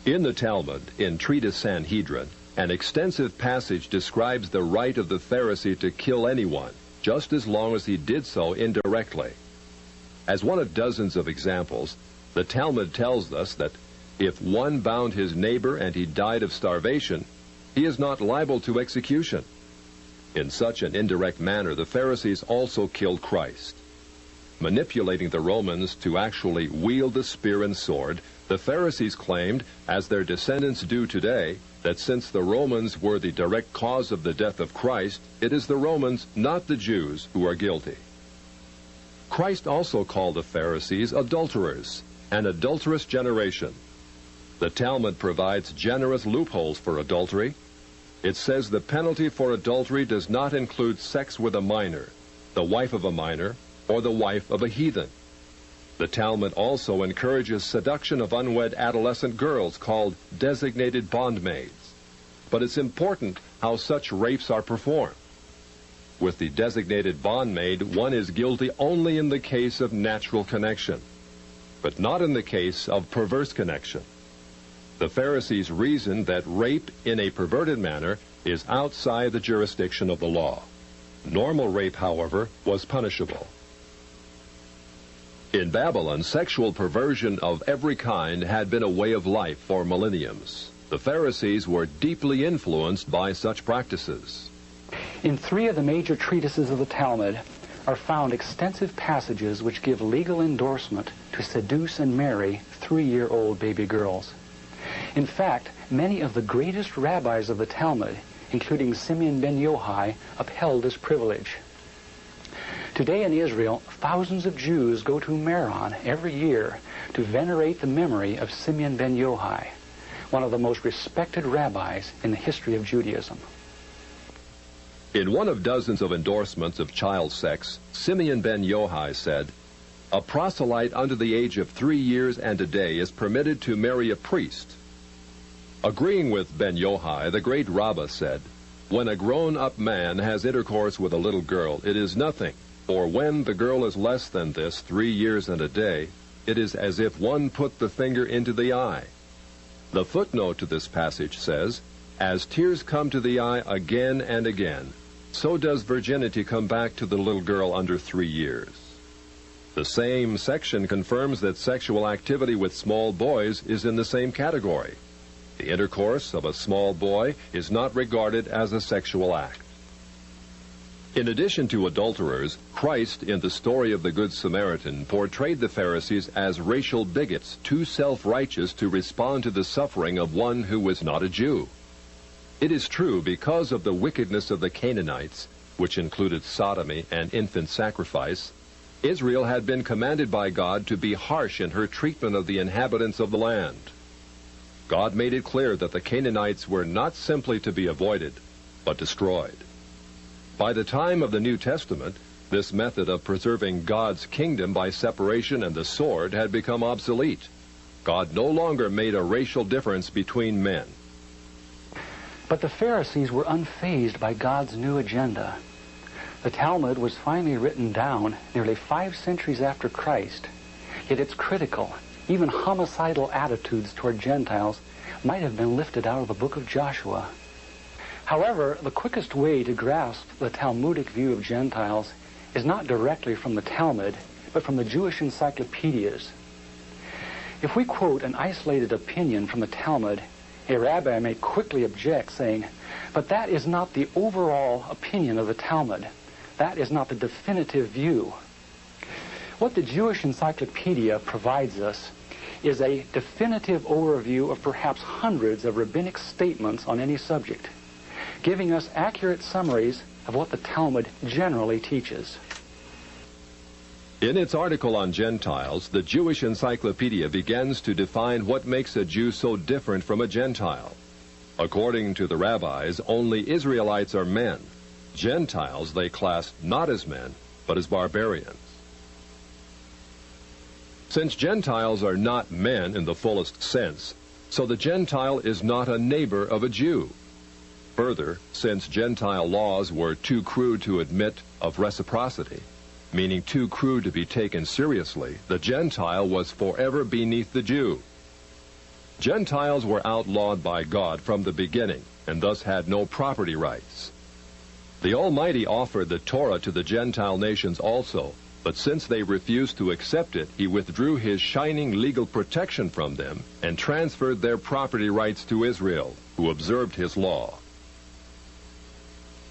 In the Talmud, in Treatise Sanhedrin, an extensive passage describes the right of the Pharisee to kill anyone, just as long as he did so indirectly. As one of dozens of examples, the Talmud tells us that if one bound his neighbor and he died of starvation, he is not liable to execution. In such an indirect manner, the Pharisees also killed Christ. Manipulating the Romans to actually wield the spear and sword, the Pharisees claimed, as their descendants do today, that since the Romans were the direct cause of the death of Christ, it is the Romans, not the Jews, who are guilty. Christ also called the Pharisees adulterers, an adulterous generation. The Talmud provides generous loopholes for adultery. It says the penalty for adultery does not include sex with a minor, the wife of a minor, or the wife of a heathen. The Talmud also encourages seduction of unwed adolescent girls called designated bondmaids. But it's important how such rapes are performed. With the designated bondmaid, one is guilty only in the case of natural connection, but not in the case of perverse connection. The Pharisees reasoned that rape in a perverted manner is outside the jurisdiction of the law. Normal rape, however, was punishable. In Babylon, sexual perversion of every kind had been a way of life for millenniums. The Pharisees were deeply influenced by such practices. In 3 of the major treatises of the Talmud are found extensive passages which give legal endorsement to seduce and marry 3-year-old baby girls. In fact, many of the greatest rabbis of the Talmud, including Simeon ben Yochai, upheld this privilege. Today in Israel, thousands of Jews go to Meron every year to venerate the memory of Simeon ben Yochai, one of the most respected rabbis in the history of Judaism. In one of dozens of endorsements of child sex, Simeon ben Yochai said, "A proselyte under the age of 3 years and a day is permitted to marry a priest." Agreeing with ben Yochai, the great Rabbah said, "When a grown-up man has intercourse with a little girl, it is nothing, for when the girl is less than this, 3 years and a day, it is as if one put the finger into the eye." The footnote to this passage says, "As tears come to the eye again and again, so does virginity come back to the little girl under 3 years." The same section confirms that sexual activity with small boys is in the same category. The intercourse of a small boy is not regarded as a sexual act. In addition to adulterers, Christ, in the story of the Good Samaritan, portrayed the Pharisees as racial bigots, too self-righteous to respond to the suffering of one who was not a Jew. It is true, because of the wickedness of the Canaanites, which included sodomy and infant sacrifice, Israel had been commanded by God to be harsh in her treatment of the inhabitants of the land. God made it clear that the Canaanites were not simply to be avoided, but destroyed. By the time of the New Testament, this method of preserving God's kingdom by separation and the sword had become obsolete. God no longer made a racial difference between men. But the Pharisees were unfazed by God's new agenda. The Talmud was finally written down nearly 5 centuries after Christ, yet its critical, even homicidal attitudes toward Gentiles might have been lifted out of the book of Joshua. However, the quickest way to grasp the Talmudic view of Gentiles is not directly from the Talmud, but from the Jewish encyclopedias. If we quote an isolated opinion from the Talmud, a rabbi may quickly object, saying, "But that is not the overall opinion of the Talmud. That is not the definitive view." What the Jewish encyclopedia provides us is a definitive overview of perhaps hundreds of rabbinic statements on any subject, giving us accurate summaries of what the Talmud generally teaches. In its article on Gentiles, the Jewish Encyclopedia begins to define what makes a Jew so different from a Gentile. According to the rabbis, only Israelites are men. Gentiles they class not as men, but as barbarians. Since Gentiles are not men in the fullest sense, so the Gentile is not a neighbor of a Jew. Further, since Gentile laws were too crude to admit of reciprocity, meaning too crude to be taken seriously, the Gentile was forever beneath the Jew. Gentiles were outlawed by God from the beginning and thus had no property rights. The Almighty offered the Torah to the Gentile nations also, but since they refused to accept it, he withdrew his shining legal protection from them and transferred their property rights to Israel, who observed his law.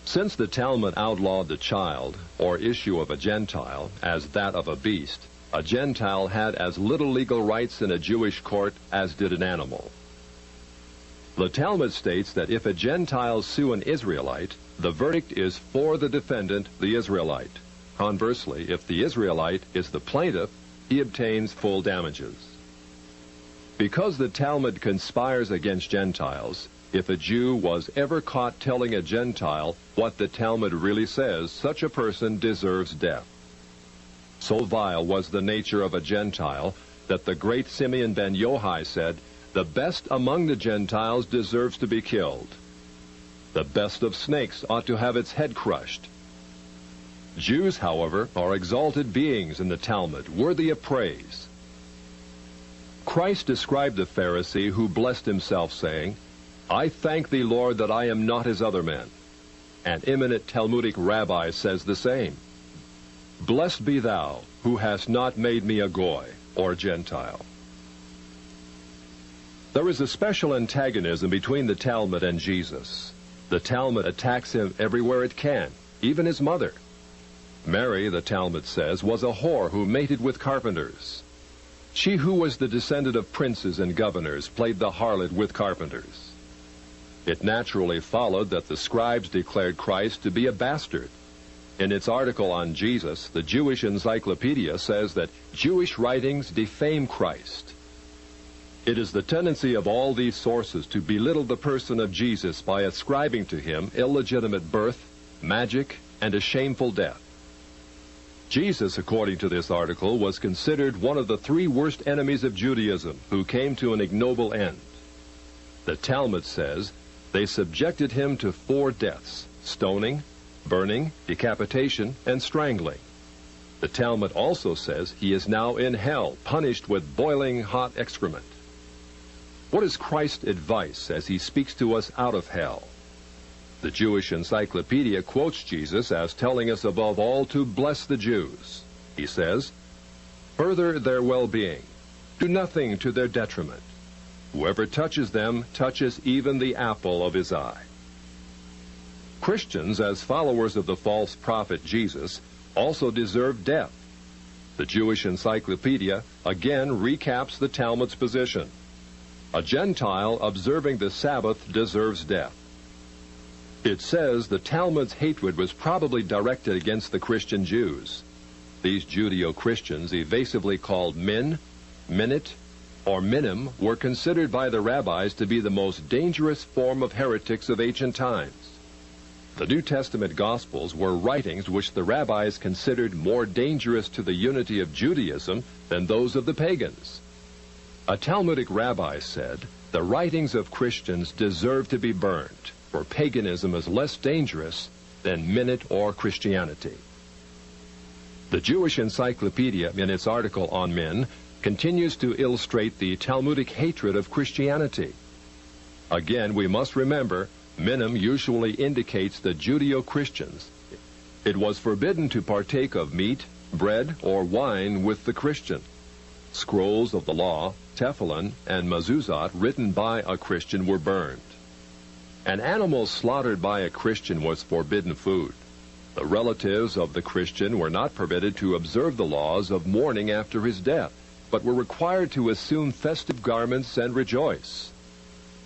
Since the Talmud outlawed the child, or issue of a Gentile, as that of a beast, a Gentile had as little legal rights in a Jewish court as did an animal. The Talmud states that if a Gentile sue an Israelite, the verdict is for the defendant, the Israelite. Conversely, if the Israelite is the plaintiff, he obtains full damages. Because the Talmud conspires against Gentiles, if a Jew was ever caught telling a Gentile what the Talmud really says, such a person deserves death. So vile was the nature of a Gentile that the great Simeon ben Yohai said, "The best among the Gentiles deserves to be killed. The best of snakes ought to have its head crushed." Jews, however, are exalted beings in the Talmud, worthy of praise. Christ described the Pharisee who blessed himself, saying, "I thank thee, Lord, that I am not as other men." An eminent Talmudic rabbi says the same. "Blessed be thou, who hast not made me a Goy, or Gentile." There is a special antagonism between the Talmud and Jesus. The Talmud attacks him everywhere it can, even his mother. Mary, the Talmud says, was a whore who mated with carpenters. She who was the descendant of princes and governors played the harlot with carpenters. It naturally followed that the scribes declared Christ to be a bastard. In its article on Jesus, the Jewish Encyclopedia says that Jewish writings defame Christ. It is the tendency of all these sources to belittle the person of Jesus by ascribing to him illegitimate birth, magic, and a shameful death. Jesus, according to this article, was considered one of the three worst enemies of Judaism who came to an ignoble end. The Talmud says they subjected him to 4 deaths: stoning, burning, decapitation, and strangling. The Talmud also says he is now in hell, punished with boiling hot excrement. What is Christ's advice as he speaks to us out of hell? The Jewish Encyclopedia quotes Jesus as telling us above all to bless the Jews. He says, "Further their well-being. Do nothing to their detriment. Whoever touches them touches even the apple of his eye." Christians, as followers of the false prophet Jesus, also deserve death. The Jewish Encyclopedia again recaps the Talmud's position. A Gentile observing the Sabbath deserves death. It says the Talmud's hatred was probably directed against the Christian Jews. These Judeo-Christians, evasively called min, minute, or minim, were considered by the rabbis to be the most dangerous form of heretics of ancient times. The New Testament Gospels were writings which the rabbis considered more dangerous to the unity of Judaism than those of the pagans. A Talmudic rabbi said, "The writings of Christians deserve to be burned, for paganism is less dangerous than minute or Christianity." The Jewish Encyclopedia, in its article on men, continues to illustrate the Talmudic hatred of Christianity. Again, we must remember, minim usually indicates the Judeo-Christians. It was forbidden to partake of meat, bread, or wine with the Christian. Scrolls of the law, tefillin, and mezuzot written by a Christian were burned. An animal slaughtered by a Christian was forbidden food. The relatives of the Christian were not permitted to observe the laws of mourning after his death, but were required to assume festive garments and rejoice.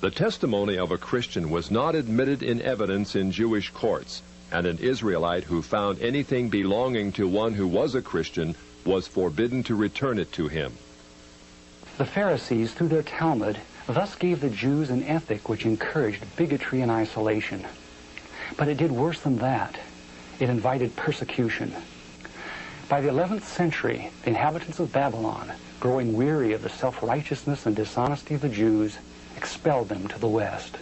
The testimony of a Christian was not admitted in evidence in Jewish courts, and an Israelite who found anything belonging to one who was a Christian was forbidden to return it to him. The Pharisees, through their Talmud, thus gave the Jews an ethic which encouraged bigotry and isolation. But it did worse than that. It invited persecution. By the 11th century, the inhabitants of Babylon, growing weary of the self-righteousness and dishonesty of the Jews, expelled them to the west.